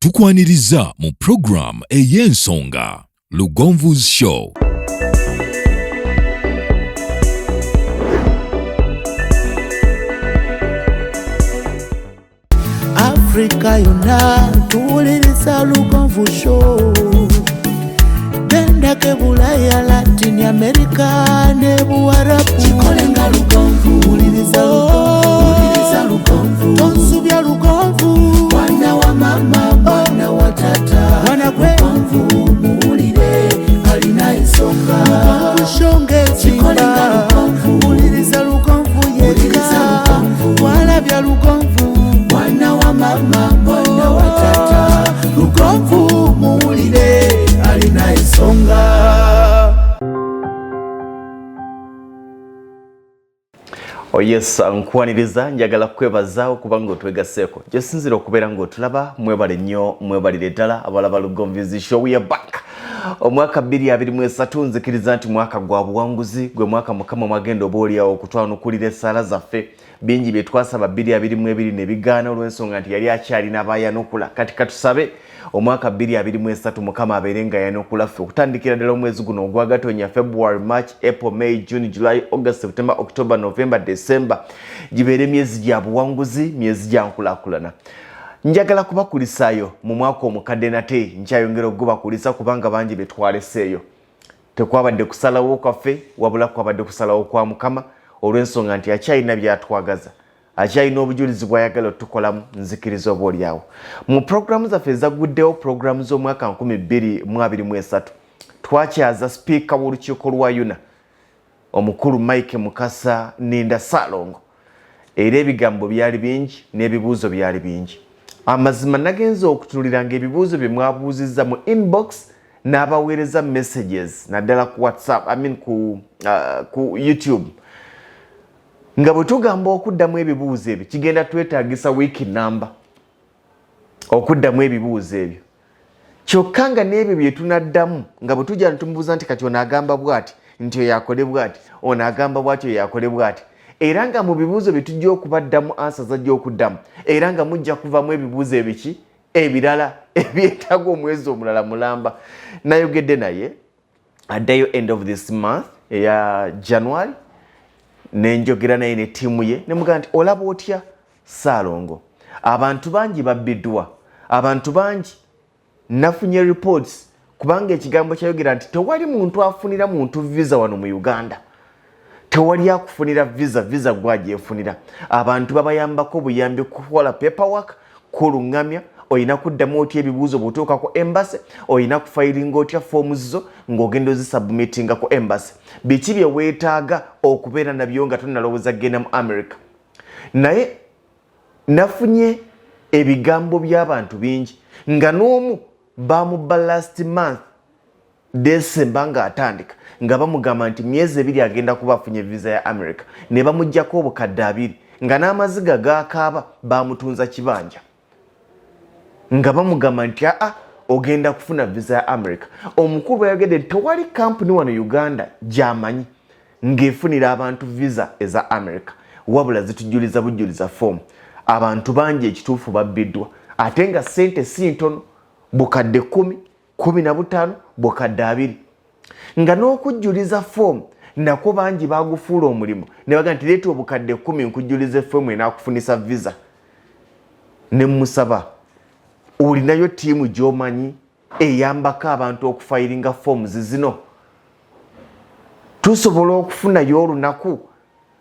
Tukwaniriza mu program ey'ensonga Lugonvu's Show. Africa yonna tuwuliriza Lugonvu Show. Genda ke Bulaya, Latin America ne Buwarabu. Chikolenga Lugonvu, wuliriza Lugonvu. Tonsubya Lugonvu, mwana wa mama, mwana wa tata. Mwana kwe Lugonvu, muwulire alina ensonga. Lugonvu shonge chikolenga Lugonvu, wuliriza Lugonvu yekka. Walabya Lugonvu, mwana wa mama, mwana wa tata. Lugonvu muwulire alina ensonga. Oh yes, nkwaniriza njagala kwebazaawo kubanga otwegaseeko. Gye sinzira okubeera ng'otulaba, mwebale nnyo, mwebalire ddala abalaba Lugonvu's Show. We are back. Omwaka 2023 nzikiriza nti mwaka gwa buwanguzi, gwe mwaka Mukama mwagenda oboolyawo okutwanukulira essaala zaffe. Bingi bye twasaba 2022 ne bigaana olw'ensonga nti yali akyalina abayanukula. Kati katusabe omwaka 2023 Mukama abeere nga yanukula ffe okutandikira ddala omwezi guno ogwa Gatonnya, February, March, April, May, June, July, August, September, October, November, December. Gibeere myezi gya buwanguzi, myezi gya nkulaakulana. Njagala kubakulisaayo mu mwaka omukadde nate nkyayongera okubakulisa kubanga bangi be twaleseeyo. Tekwabadde kusalawo kwaffe wabula kwabadde kusalawo kwa Mukama olw'ensonga nti akyalina byatwagaza. Akyalina obujulizi bw'ayagala otukolamu, nzikiriza oboolyawo. Mu programu zaffe ezaguddewo, programu z'omwaka 2023 twakyaza sipiika w'olukiiko lwa UNA omukulu Mike Mukasa Ninda Salongo. Era ebigambo byali bingi n'ebibuuzo byali bingi. Amazima nagenza okutunulira ng'ebibuuzo bye mwabuuzizza mu inbox n'abaweereza messages naddala ku WhatsApp, ku YouTube. Nga bwe tugamba okuddamu ebibuuzo ebyo kigenda twetaagisa wiiki namba okuddamu ebibuuzo ebyo. Kyokka nga n'ebyo bye tunaddamu nga bwe tujja ntumubuuza nti kati ono agamba bw'ati nti oyo akole bw'ati, ono agamba bw'ati oyo akole bw'ati. Era nga mu bibuuzo bye tujja okubaddamu ansa zajja okuddamu, era nga mujja kuvamu ebibuuzo ebiki ebirala ebyetaaga omwezi omulala mulamba. Nayogedde naye addayo end of this month eya January, nenjogera naye ne ttiimu ye nemugamba nti olaba otya Salongo, abantu bangi babbiddwa, abantu bangi nafunye reports kubanga ekigambo kyayogera nti tewali muntu afunira muntu visa wano mu Uganda. Tewali akufunira visa gwajefunira. Abantu babayambako buyambi kukola paperwork, kulungamya, oyina kuddamu otya ebibuuzo butuuka ku embassy, oyina kufayiringa otya forms zo ng'ogenda ozisubmittinga ku embassy. Biki bye weetaaga okubeera nabyo nga tonnalowooza genda mu America. Naye nafunye ebigambo by'abantu bingi nga n'omu bamubba last month December nga atandika nga bamugamba nti myezi 2 agenda kuba afunye visa ya America, ne bamuggyako obukadde 2 nga n'amaziga gakaaba bamutunza kibanja nga bamugamba nti ogenda kufuna visa ya America. Omukulu yagede tewali company wano Uganda gy'amanyi ng'efunira abantu visa eza America, wabula zitujuliza bujuliza form. Abantu bangi ekituufu babbiddwa ate nga ssente si ntono, bukadde 10, 15, bukadde 2. Nga n'okujjuliza form nako bangi bagufuula omulimu ne baga nti leeta obukadde 10 nkujjulize form enaakufunisa visa. Ne musaba olinayo ttiimu gy'omanyi eyambako abantu okufayiringa forms zino. Tusobola okufunayo olunaku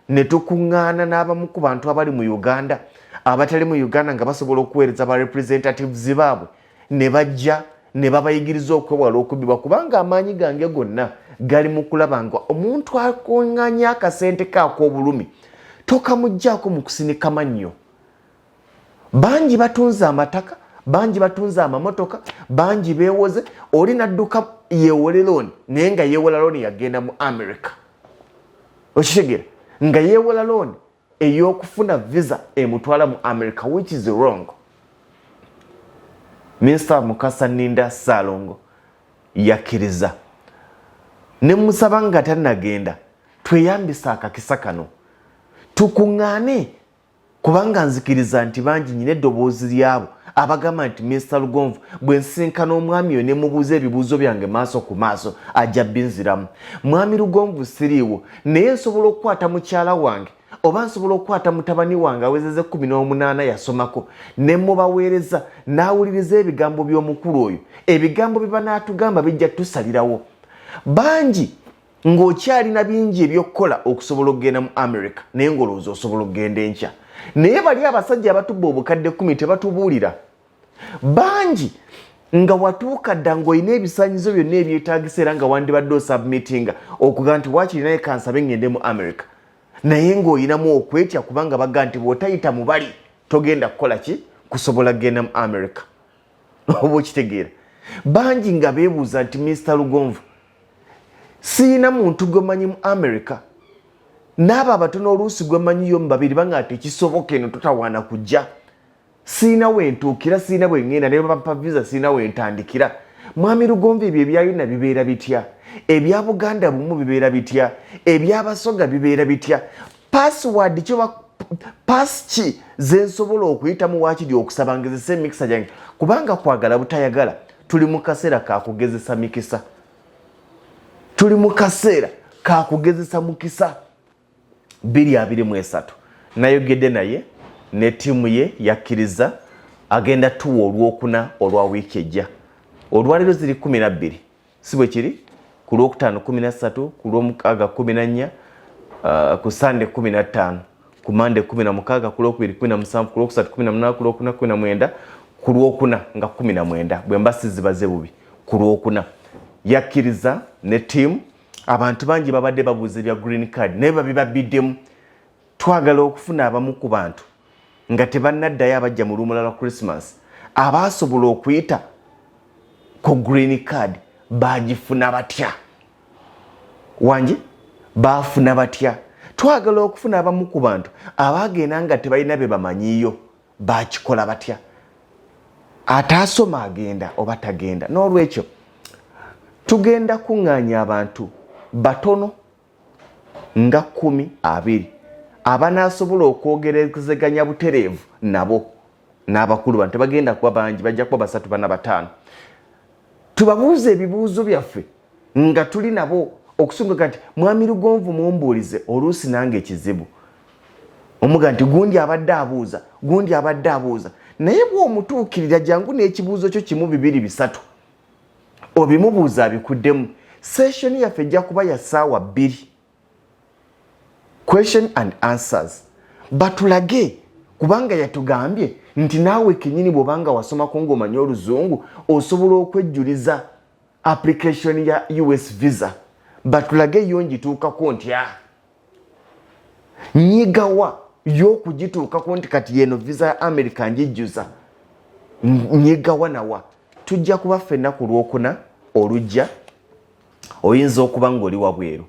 ne tukuŋŋaana n'abamu ku bantu abali mu Uganda abatali mu Uganda nga basobola okuweereza ba representatives baabwe ne bajja ne babayigiriza okwewala okubbibwa kubanga amaanyi gange gonna gali mu kulaba nga omuntu akoŋŋaanya akasente k'ak'obulumi tokamuggyako mu kusinika mannyo. Bangi batunze amataka, bangi batunze amamotoka, bangi beewoze, oli nadduka yeewole looni naye nga yeewola looni yagenda mu America. Okitegera nga yeewola looni ey'okufuna visa emutwala mu America, which is wrong. Mr. Mukasa Ninda Salongo yakkiriza ne musaba nga tannagenda tweyambisa akakisa kano tukuŋŋaane kubanga nzikiriza nti bangi nyine eddoboozi lyabo abagamba nti Mr. Lugonvu bwe nsisinkana omwami oyo ne mubuuza ebibuuzo byange maaso ku maaso ajja binziramu. Mwami Lugonvu siriiwo naye nsobola okukwata mukyala wange oba nsobola okukwata mutabani wange awezeze 18 yasomako ne mubaweereza n'awuliriza ebigambo by'omukulu oyo. Ebigambo bye banaatugamba bijja tusalirawo. Bangi ng'okyalina bingi ebyokkola okusobola okugenda mu America naye ng'olowooza osobola okugenda enkya. Naye bali abasajja abatubba obukadde 10 tebatubuulira. Bangi nga watuuka dda ng'olina ebisaanyizo byonna ebyetaagisa era nga wandibadde osubmitinga okuga nti waakiri naye kansabe ngende mu America. Naye ng'olinamu okwetya kubanga baga nti bw'otayita mu bali togenda kukola ki kusobola kugenda mu America. Oba okitegeera. Bangi nga beebuuza nti Mr. Lugonvu siina muntu gwe manyi mu America. N'abo abatono oluusi gwe manyiyo mu babiri banga nti kisoboka eno totawaana kujja. Siina wentuukira, siina bwe ngenda ne bampa visa, siina wentandikira. Mwami Lugonvu ebyo ebyayina bibeera bitya? Ebya Buganda bumu bibeera bitya? Ebyabasoga bibeera bitya? Password pass ki ze nsobola okuyitamu waakiri okusaba ngezesa emikisa gyange kubanga kwagala butayagala tuli mu kaseera ka kugezesa mikisa. Tuli mu kaseera ka kugezesa mukisa. 2023 nayogedde naye ne ttiimu ye yakkiriza agenda tuwa olwokuna olwa wiiki ejja. Olwaleero ziri 12 si bwe kiri ku lwokutaano 13 ku lwomukaaga 14 ku Sande 15 ku Mande 16 ku lwokubiri 17 ku lwokusatu 18 ku lwokuna 19 ku lwokuna nga 19 bwe mbasi zibaze bubi ku lwokuna yakkiriza ne ttiimu. Abantu bangi babadde babuuza ebya green card naye babibabiddemu. Twagala okufuna abamu ku bantu nga tebannaddayo abajja mu luwummula lwa Christmas abaasobola okuyita ku green card baagifuna batya? Wangi baafuna batya? Twagala okufuna abamu ku bantu abaagenda nga tebalina be bamanyiiyo baakikola batya? Ataasoma agenda oba tagenda? N'olwekyo tugenda kuŋŋaanya abantu batono nga 12 abanaasobola okwogerezeganya butereevu nabo n'abakulu bantu bagenda kuba bangi, bajja kuba 3 4 5. Tubabuuze ebibuuzo byaffe nga tuli nabo okusunga kati Mwami Lugonvu mumbuulize oluusi nange ekizibu. Omuga nti gundi abadde abuuza, gundi abadde abuuza. Naye bw'omutuukirira jangu n'ekibuuzo kyo 1 2 3 obimubuuza abikuddemu. Session yaffe ejja kuba ya ssaawa 2. Question and answers. Batulage kubanga yatugambye nti naawe kenyini bw'obanga wasomako ng'omanyi Oluzungu osobola okwejjuliza application ya US visa. Batulage yo ngituukako ntya? Nyigawa y'okugituukako nti kati yeno visa ya America njijjuza. Nyigawa nawa. Tujja kuba ffenna ku Lwokuna olujja. Oyinza okuba ng'oli wabweru.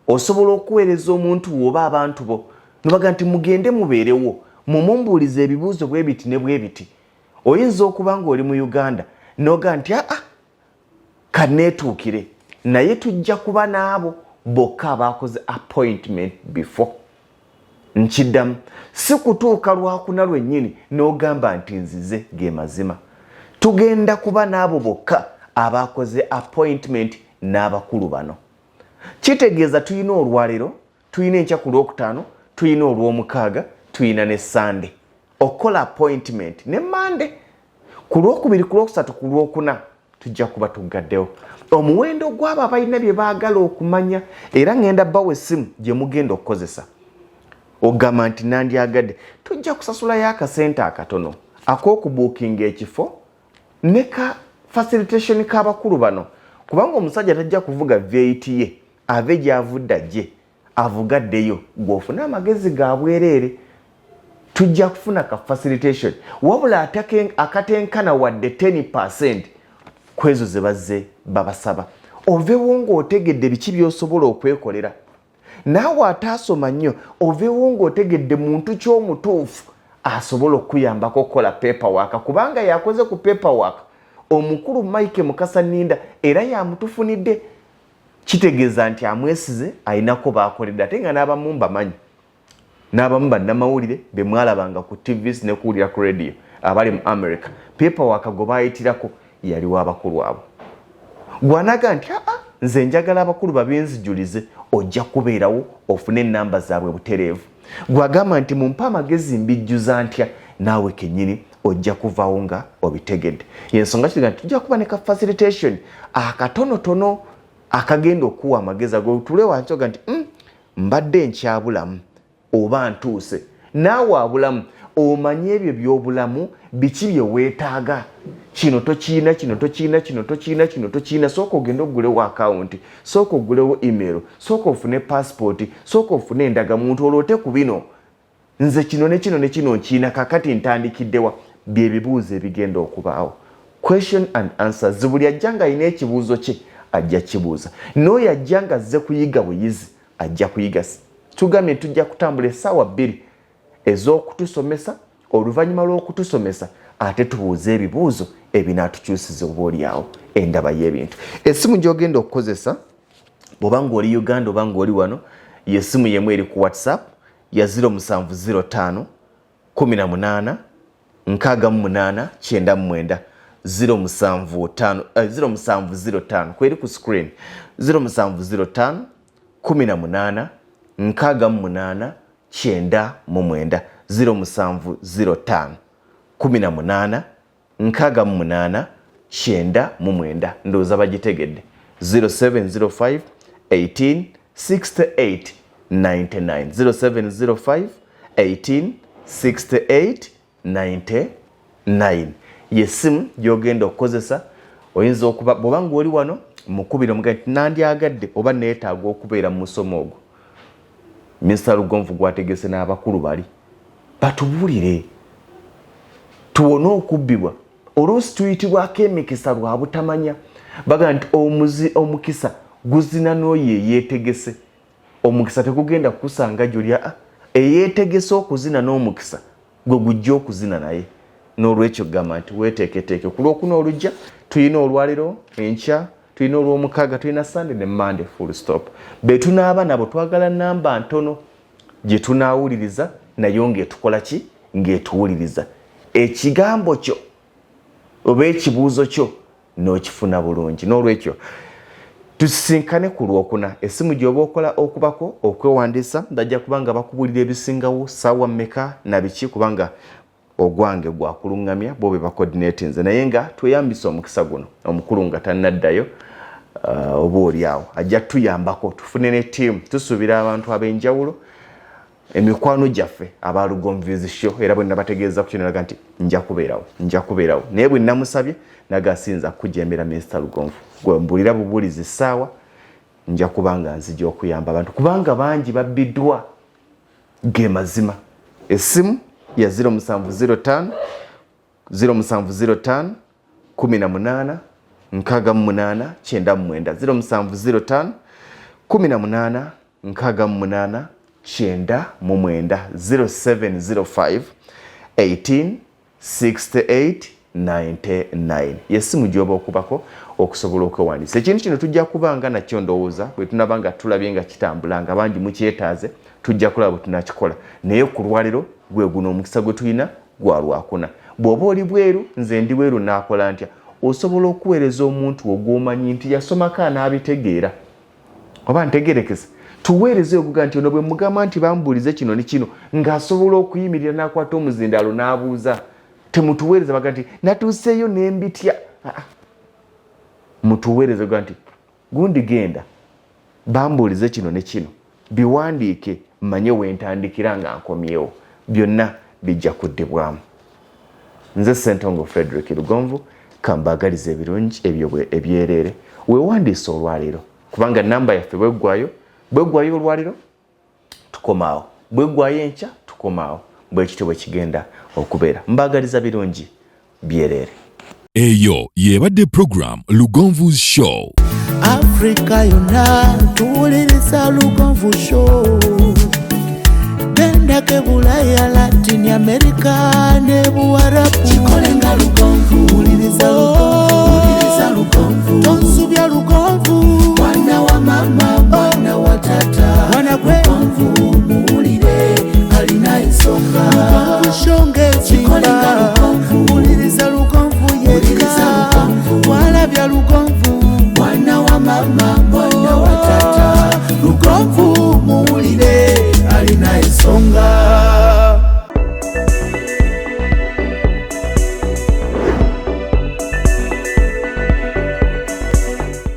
Osobola okuweereza omuntu oba abantu bo nobaga nti mugende mubeerewo mumumbuulize ebibuuzo bwe biti ne bwe biti. Oyinza okuba ng'oli mu Uganda noga nti kaneetuukire naye tujja kuba n'abo bokka abaakoze appointment before. Nkiddamu si kutuuka Lwakuna lwennyini n'ogamba nti nzize ge mazima. Tugenda kuba n'abo bokka abaakoze appointment n'abakulu bano. Kitegeeza tuyina olwaleero, tuyina enkya ku Lwokutaano, tuyina olw'omukaaga, tuyina ne Sande. Okola appointment ne Mande. Ku Lwokubiri, ku Lwokusatu, ku Lwokuna tujja kuba tugaddewo. Omuwendo gw'abo abalina bye baagala okumanya era ngenda bawa essimu gye mugenda okukozesa. Ogamba nti nandyagadde tujja kusasulayo akasente akatono ak'okubuukinga ekifo ne ka facilitation k'abakulu bano. Kubanga omusajja tajja kuvuga VAT ye ave gy'avudde ajje avugaddeyo gw'ofuna amagezi ga bwereere. Tujja kufuna ka facilitation wabula akatenkana wadde 10% kwezo ze bazze babasaba. Oveewo ng'otegedde biki by'osobola okwekolera. Naawe ataasoma nnyo oveewo ng'otegedde muntu ky'omutuufu asobola okuyambako okukola paperwork kubanga yakoze ku paperwork omukulu Mike Mukasa Ninda era yamutufunidde. Kitegeeza nti amwesize ayinako baakoledde ate nga n'abamu mbamanyi n'abamu bannamawulire be mwalabanga ku TVs ne kuwulira ku radio abali mu America paperwork go bayitirako yali w'abakulu abo gwanaga nti nze njagala abakulu babinzijulize ojja kubeerawo ofune ennamba zaabwe butereevu gwagamba nti mumpa amagezi mbijjuza ntya naawe kennyini ojja kuvaawo nga obitegedde yensonga kiriga nti tujja kuba ne ka facilitation akatonotono akagenda okuwa amagezi ago tule wancoga nti mbadde nkyabulamu oba ntuuse naawe abulamu omanye ebyo by'obulamu biki bye weetaaga kino tokiina kino tokiina kino tokiina kino tokiina sooka ogende ogulewo akawunti sooka ogulewo email sooka ofune passport sooka ofune endagamuntu oloote ku bino nze kino ne kino ne kino nkiina kakati ntandikiddewa bye bibuuzo ebigenda okubaawo question and answers buli ajja nga alina ekibuuzo kye ajja kibuuza n'oyo ajja nga azze kuyiga buyizi ajja kuyiga tugambye tujja kutambula essaawa 2 ez'okutusomesa oluvannyuma lw'okutusomesa ate tubuuza ebibuuzo ebinaatukyusiza oba oliawo endaba y'ebintu essimu gy'ogenda okukozesa bw'oba ng'oli Uganda oba ng'oli wano y'essimu yemu eri ku WhatsApp ya 0705 18 68 99 0705 kweri ku screen 0705 18 68 99 0705 18 68 99 ndowooza bagitegedde 0705 18 68 99 0705 18 68 99 yessimu gy'ogenda okukozesa oyinza okuba bw'oba ng'oli wano mukubira omuga nti nandyagadde oba neetaaga okubeera mu musomo ogwo Mr. Lugonvu gwategese n'abakulu bali batubuulire tuwone okubbibwa oluusi tuyitibwako emikisa lwa butamanya baga nti omukisa guzina n'oyo eyeetegese omukisa tegugenda kukusanga gy'olya eyeetegese okuzina n'omukisa gwe gujja okuzina naye n'olwekyo gamba nti weeteeketeeke ku lwokuna olujja tulina olwaliro enkya tulina olw'omukaaga tulina Sunday ne Monday full stop betunaaba nabo twagala namba ntono gye tunaawuliriza nayo ng'etukola ki ng'etuwuliriza ekigambo kyo oba ekibuuzo kyo n'okifuna bulungi n'olwekyo tusisinkane ku lwokuna essimu gy'oba okola okubako okwewandiisa ndajja kubanga bakubuulira ebisingawo ssaawa mmeka na biki kubanga ogwange gwakuluŋŋamya bo be bacoordinatinze naye nga tweyambisa omukisa guno omukulu nga tannaddayo oba oliawo ajja tuyambako tufune ne ttiimu tusuubira abantu ab'enjawulo emikwano gyaffe aba Lugonvizi Show era bwe nabategeeza ku kinalaga nti nja kubeerawo naye bwe namusabye nagasinza kujembera Mr. Lugonvu gwe mbulira bubuulizi ssaawa nja kubanga nzija okuyamba abantu kubanga bangi babbiddwa ge mazima essimu ya 0705 18 68 99 0705 18 68 0705 18 68 99 yessimu gy'oba okubako okusobola okwewandiisa ekintu kino tujja kubanga nakyo ndowooza bwe tunabanga tulabye nga kitambula nga bangi mukyetaaze tujja kulaba bwe tunakikola naye ku lwaliro gwe guno omukisa gwe tulina gwa lwakuna bw'oba oli bweru nze ndi bweru naakola ntya osobola okuweereza omuntu ogw'omanyi nti yasomako anaabitegeera oba ntegerekese tuweereze okuga nti ono bwe mugamba nti bambuulize kino ne kino ng'asobola okuyimirira n'akwata omuzindaalo n'abuuza temutuweereze baga nti natuuseeyo n'embitya mutuweereze okuga nti gundi genda bambuulize kino ne kino biwandiike mmanye wentandikira nga nkomyewo byonna bijja kuddibwamu nze Ssentongo Frederick Lugonvu kambagaliza ebirungi ebyereere weewandiise olwaleero kubanga namba yaffe bweggwayo olwaleero tukomaawo bweggwayo enkya tukomaawo bwekityo bwe kigenda okubeera mbagaliza birungi byereere eyo yebadde program Lugonvu's Show Afrika yonna tuwuliriza Lugonvu Show Bendake Bulaya Latin America ne Buwarabu Chikolenga Lugonvu Uliriza Lugonvu Tonsubya Lugonvu Mwana wa mama, mwana wa tata Mwana kwe Lugonvu muulire alina ensonga Lugonvu Show ngezimba Chikolenga Lugonvu lugonvu